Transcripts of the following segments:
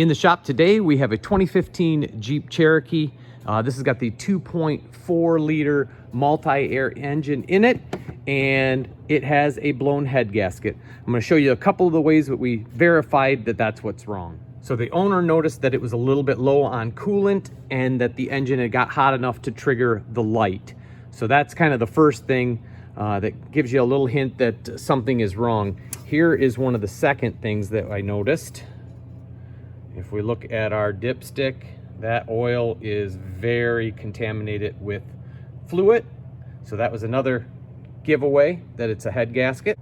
In the shop today, we have a 2015 Jeep Cherokee. This has got the 2.4 liter multi-air engine in it, and it has a blown head gasket. I'm going to show you a couple of the ways that we verified that that's what's wrong. So the owner noticed that it was a little bit low on coolant and that the engine had got hot enough to trigger the light. So that's kind of the first thing that gives you a little hint that something is wrong. Here is one of the second things that I noticed. If we look at our dipstick, that oil is very contaminated with fluid. So that was another giveaway that it's a head gasket.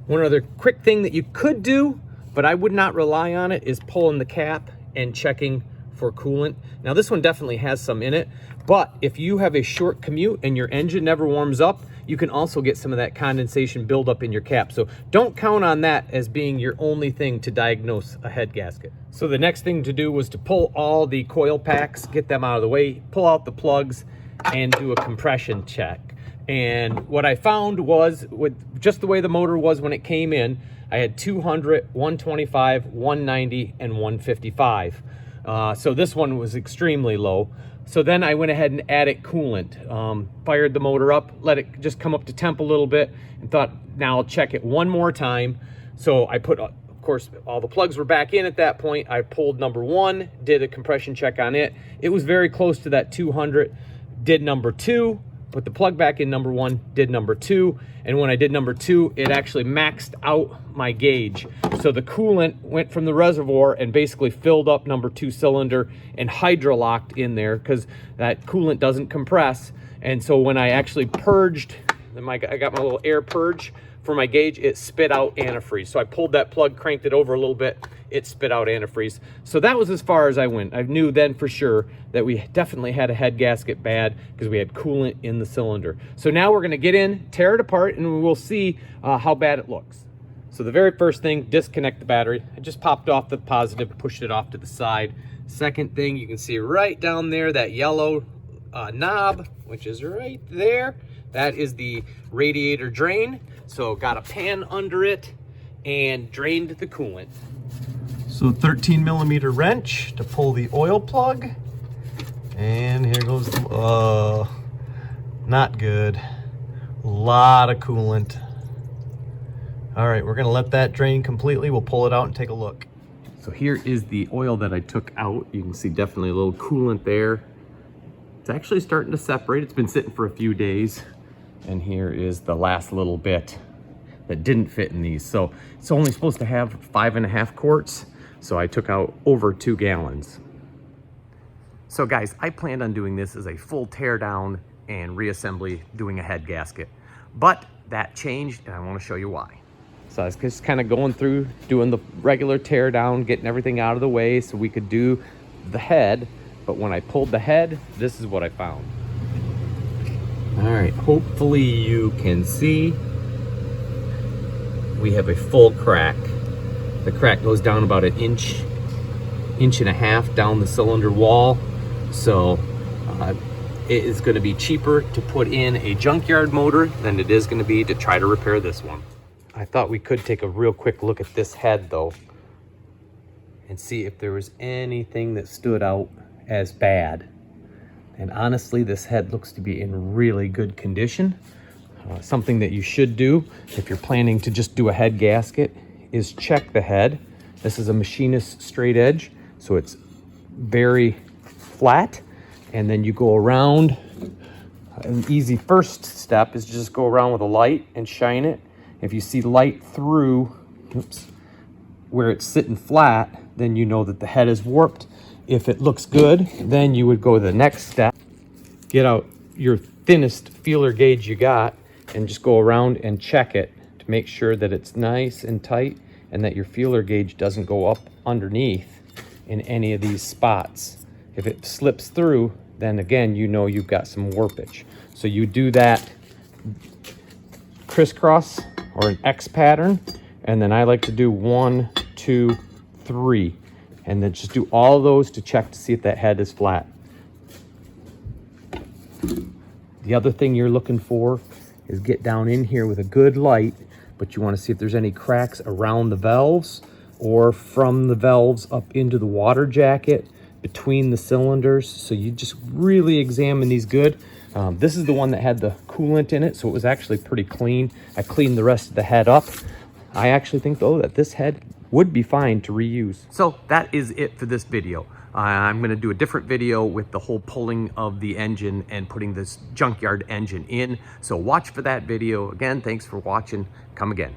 One other quick thing that you could do, but I would not rely on it, is pulling the cap and checking for coolant. Now this one definitely has some in it, but if you have a short commute and your engine never warms up, you can also get some of that condensation buildup in your cap. So don't count on that as being your only thing to diagnose a head gasket. So the next thing to do was to pull all the coil packs, get them out of the way, pull out the plugs, and do a compression check. And what I found was, with just the way the motor was when it came in, I had 200, 125, 190, and 155. So this one was extremely low. So then I went ahead and added coolant, fired the motor up, let it just come up to temp a little bit, and thought, now I'll check it one more time. So I put, of course, all the plugs were back in at that point. I pulled number one, did a compression check on it. It was very close to that 200, did number two, put the plug back in number one, did number two, and when I did number two, it actually maxed out my gauge. So the coolant went from the reservoir and basically filled up number two cylinder and hydrolocked in there, because that coolant doesn't compress. And so when I actually purged, I got my little air purge for my gauge, it spit out antifreeze. So I pulled that plug, cranked it over a little bit, it spit out antifreeze. So that was as far as I went. I knew then for sure that we definitely had a head gasket bad because we had coolant in the cylinder. So now we're gonna get in, tear it apart, and we'll see how bad it looks. So the very first thing, disconnect the battery. I just popped off the positive, pushed it off to the side. Second thing, you can see right down there, that yellow knob, which is right there. That is the radiator drain. So got a pan under it and drained the coolant. So 13 millimeter wrench to pull the oil plug. And here goes the, not good. A lot of coolant. All right, we're gonna let that drain completely. We'll pull it out and take a look. So here is the oil that I took out. You can see definitely a little coolant there. It's actually starting to separate. It's been sitting for a few days. And here is the last little bit that didn't fit in these. So it's only supposed to have 5.5 quarts. So I took out over 2 gallons. So guys, I planned on doing this as a full tear down and reassembly, doing a head gasket. But that changed, and I want to show you why. So I was just kind of going through, doing the regular tear down, getting everything out of the way so we could do the head. But when I pulled the head, this is what I found. All right, hopefully you can see we have a full crack. The crack goes down about an inch and a half down the cylinder wall. So it is going to be cheaper to put in a junkyard motor than it is going to be to try to repair this one. I thought we could take a real quick look at this head though and see if there was anything that stood out as bad. And honestly, this head looks to be in really good condition. Something that you should do if you're planning to just do a head gasket is check the head. This is a machinist straight edge, so it's very flat. And then you go around. An easy first step is just go around with a light and shine it. If you see light through, where it's sitting flat, then you know that the head is warped. If it looks good, then you would go to the next step. Get out your thinnest feeler gauge you got and just go around and check it to make sure that it's nice and tight and that your feeler gauge doesn't go up underneath in any of these spots. If it slips through, then again, you know you've got some warpage. So you do that crisscross or an X pattern, and then I like to do 1, 2, 3. And then just do all those to check to see if that head is flat. The other thing you're looking for is get down in here with a good light, but you want to see if there's any cracks around the valves or from the valves up into the water jacket between the cylinders. So you just really examine these good. This is the one that had the coolant in it, so it was actually pretty clean. I cleaned the rest of the head up. I actually think though that this head would be fine to reuse. So that is it for this video. I'm going to do a different video with the whole pulling of the engine and putting this junkyard engine in. So watch for that video. Again, thanks for watching. Come again.